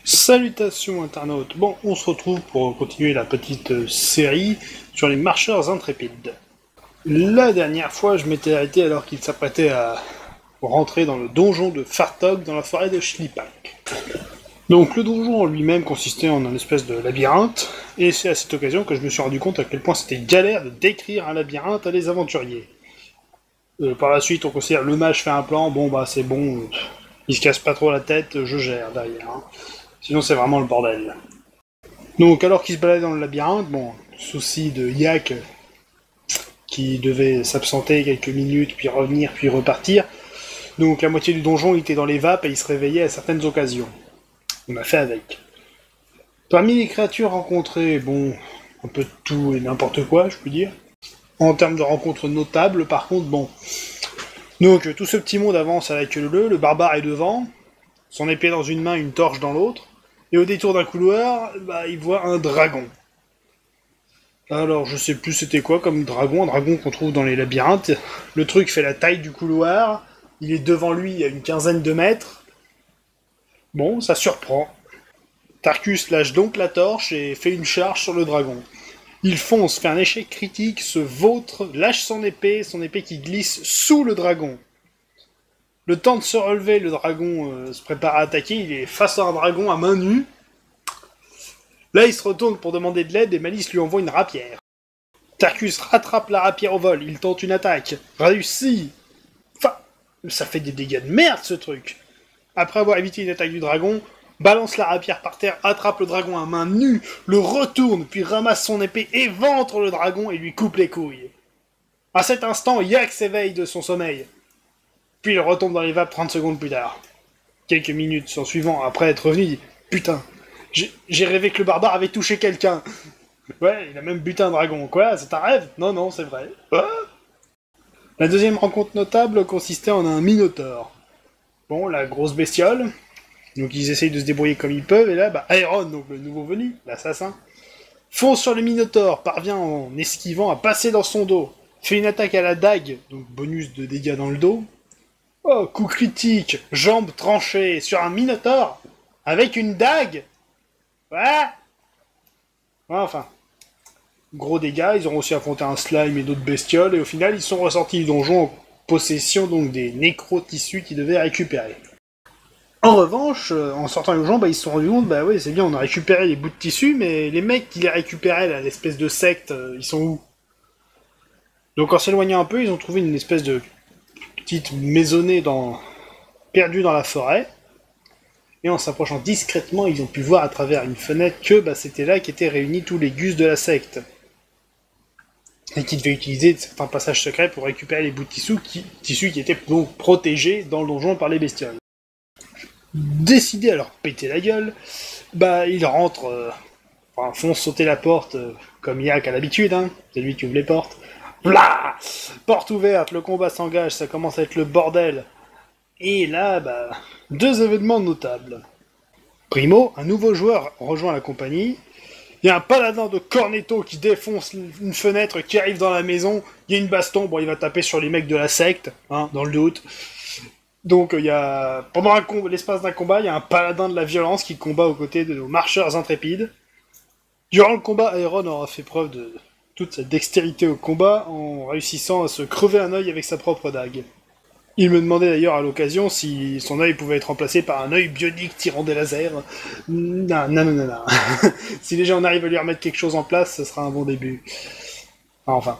Salutations internautes. Bon, on se retrouve pour continuer la petite série sur les marcheurs intrépides. La dernière fois, je m'étais arrêté alors qu'il s'apprêtait à rentrer dans le donjon de Fartog dans la forêt de Schlipak. Donc le donjon en lui-même consistait en un espèce de labyrinthe, et c'est à cette occasion que je me suis rendu compte à quel point c'était galère de décrire un labyrinthe à des aventuriers. Par la suite, on considère le mage fait un plan, bon bah c'est bon, il se casse pas trop la tête, je gère derrière. Hein. Sinon c'est vraiment le bordel. Donc alors qu'il se baladait dans le labyrinthe, bon, souci de Yak qui devait s'absenter quelques minutes, puis revenir, puis repartir. Donc la moitié du donjon était dans les vapes et il se réveillait à certaines occasions. On a fait avec. Parmi les créatures rencontrées, bon, un peu de tout et n'importe quoi, je peux dire. En termes de rencontres notables, par contre, bon. Donc tout ce petit monde avance à la queue leu, le barbare est devant, son épée dans une main, une torche dans l'autre, et au détour d'un couloir, bah, il voit un dragon. Alors, je sais plus c'était quoi comme dragon, un dragon qu'on trouve dans les labyrinthes. Le truc fait la taille du couloir, il est devant lui à une quinzaine de mètres. Bon, ça surprend. Tarkus lâche donc la torche et fait une charge sur le dragon. Il fonce, fait un échec critique, se vautre, lâche son épée qui glisse sous le dragon. Le temps de se relever, le dragon se prépare à attaquer, il est face à un dragon à main nue. Là, il se retourne pour demander de l'aide et Malice lui envoie une rapière. Tarkus rattrape la rapière au vol, il tente une attaque. Réussit. Enfin, ça fait des dégâts de merde ce truc. Après avoir évité une attaque du dragon, balance la rapière par terre, attrape le dragon à main nue, le retourne, puis ramasse son épée, éventre le dragon et lui coupe les couilles. À cet instant, Yak s'éveille de son sommeil. Puis il retombe dans les vapes 30 secondes plus tard. Quelques minutes s'en suivant après être revenu, il dit « Putain, j'ai rêvé que le barbare avait touché quelqu'un. » Ouais, il a même buté un dragon. Quoi, c'est un rêve? Non, non, c'est vrai. La deuxième rencontre notable consistait en un minotaure. Bon, la grosse bestiole. Donc ils essayent de se débrouiller comme ils peuvent, et là, bah, Aeron, donc le nouveau venu, l'assassin, fonce sur le minotaure, parvient en esquivant à passer dans son dos, fait une attaque à la dague, donc bonus de dégâts dans le dos. Oh, coup critique, jambe tranchée sur un minotaure, avec une dague. Ouais. Enfin, gros dégâts, ils ont aussi affronté un slime et d'autres bestioles, et au final, ils sont ressortis du donjon en possession donc des nécro-tissus qu'ils devaient récupérer. En revanche, en sortant les gens, bah, ils se sont rendus compte, bah oui, c'est bien, on a récupéré les bouts de tissu, mais les mecs qui les récupéraient, là, l'espèce de secte, ils sont où? Donc en s'éloignant un peu, ils ont trouvé une espèce de petite maisonnée perdue dans la forêt, et en s'approchant discrètement, ils ont pu voir à travers une fenêtre que bah, c'était là qu'étaient réunis tous les gus de la secte. Et qui devaient utiliser certains passages secrets pour récupérer les bouts de tissu qui étaient donc protégés dans le donjon par les bestioles. Décidé à leur péter la gueule, bah il rentre, fonce sauter la porte, comme Yak à l'habitude, hein, c'est lui qui ouvre les portes. Blah, porte ouverte, le combat s'engage, ça commence à être le bordel. Et là, bah, deux événements notables. Primo, un nouveau joueur rejoint la compagnie. Il y a un paladin de Cornetto qui défonce une fenêtre, qui arrive dans la maison. Il y a une baston, bon, il va taper sur les mecs de la secte, hein, dans le doute. Donc il y a pendant l'espace d'un combat, il y a un paladin de la violence qui combat aux côtés de nos marcheurs intrépides. Durant le combat, Aeron aura fait preuve de toute sa dextérité au combat en réussissant à se crever un œil avec sa propre dague. Il me demandait d'ailleurs à l'occasion si son œil pouvait être remplacé par un œil bionique tirant des lasers. Non, non, non, non, non. Si les gens arrivent à lui remettre quelque chose en place, ce sera un bon début. Enfin.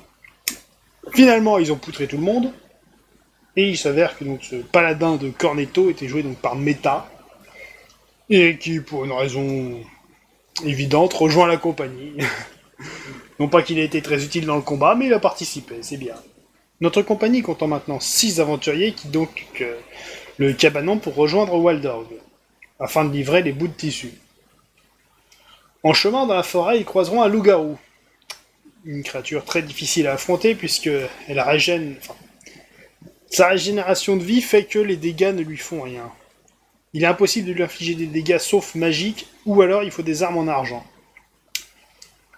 Finalement, ils ont poutré tout le monde. Et il s'avère que donc, ce paladin de Cornetto était joué donc par Meta, et qui, pour une raison évidente, rejoint la compagnie. Non pas qu'il ait été très utile dans le combat, mais il a participé, c'est bien. Notre compagnie comptant maintenant 6 aventuriers qui donc le cabanon pour rejoindre Waldorg, afin de livrer les bouts de tissu. En chemin dans la forêt, ils croiseront un loup-garou. Une créature très difficile à affronter puisque elle régène... Sa régénération de vie fait que les dégâts ne lui font rien. Il est impossible de lui infliger des dégâts sauf magiques, ou alors il faut des armes en argent.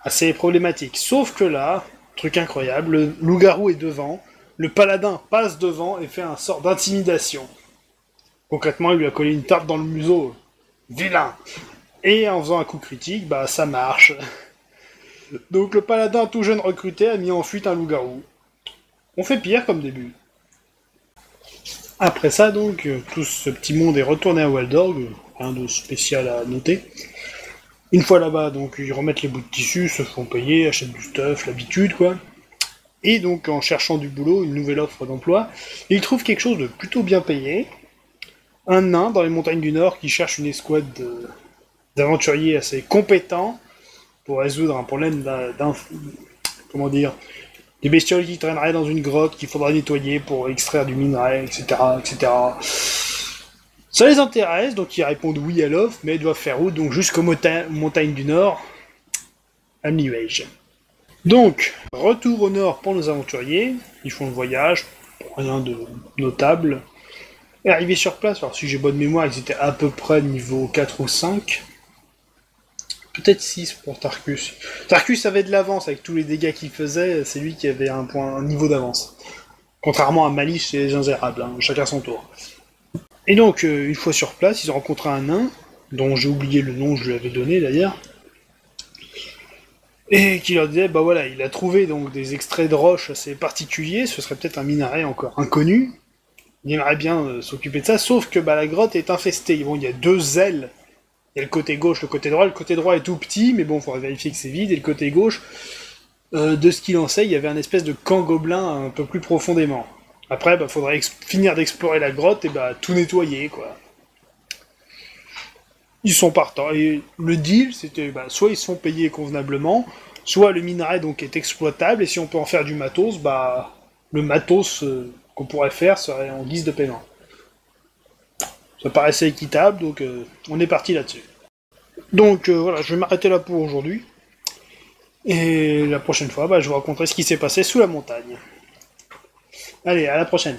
Assez problématique. Sauf que là, truc incroyable, le loup-garou est devant, le paladin passe devant et fait un sort d'intimidation. Concrètement, il lui a collé une tape dans le museau. Vilain! Et en faisant un coup critique, bah ça marche. Donc le paladin tout jeune recruté a mis en fuite un loup-garou. On fait pire comme début. Après ça donc, tout ce petit monde est retourné à Waldorg, rien de spécial à noter. Une fois là-bas, donc ils remettent les bouts de tissu, se font payer, achètent du stuff, l'habitude quoi. Et donc en cherchant du boulot, une nouvelle offre d'emploi, ils trouvent quelque chose de plutôt bien payé. Un nain dans les montagnes du Nord qui cherche une escouade d'aventuriers assez compétents pour résoudre un problème comment dire, des bestioles qui traîneraient dans une grotte qu'il faudra nettoyer pour extraire du minerai, etc., etc. Ça les intéresse, donc ils répondent oui à l'offre, mais ils doivent faire route donc jusqu'aux montagnes du Nord, à New Age. Donc, retour au nord pour nos aventuriers, ils font le voyage, rien de notable. Et arrivé sur place, alors si j'ai bonne mémoire, ils étaient à peu près niveau 4 ou 5. Peut-être 6 pour Tarkus. Tarkus avait de l'avance avec tous les dégâts qu'il faisait, c'est lui qui avait un niveau d'avance. Contrairement à Malice et les Ingérables, hein, chacun son tour. Et donc, une fois sur place, ils ont rencontré un nain, dont j'ai oublié le nom, je lui avais donné d'ailleurs, et qui leur disait, bah voilà, il a trouvé donc des extraits de roches assez particuliers, ce serait peut-être un minerai encore inconnu, il aimerait bien s'occuper de ça, sauf que bah, la grotte est infestée, bon, il y a 2 ailes, il y a le côté gauche, le côté droit est tout petit, mais bon, il faudrait vérifier que c'est vide, et le côté gauche, de ce qu'il en sait, il y avait un espèce de camp gobelin un peu plus profondément. Après, bah, faudrait finir d'explorer la grotte et bah, tout nettoyer, quoi. Ils sont partants. Et le deal, c'était bah, soit ils se font payer convenablement, soit le minerai donc est exploitable, et si on peut en faire du matos, bah le matos qu'on pourrait faire serait en guise de paiement. Ça paraissait équitable, donc on est parti là-dessus. Donc voilà, je vais m'arrêter là pour aujourd'hui. Et la prochaine fois, bah, je vous raconterai ce qui s'est passé sous la montagne. Allez, à la prochaine.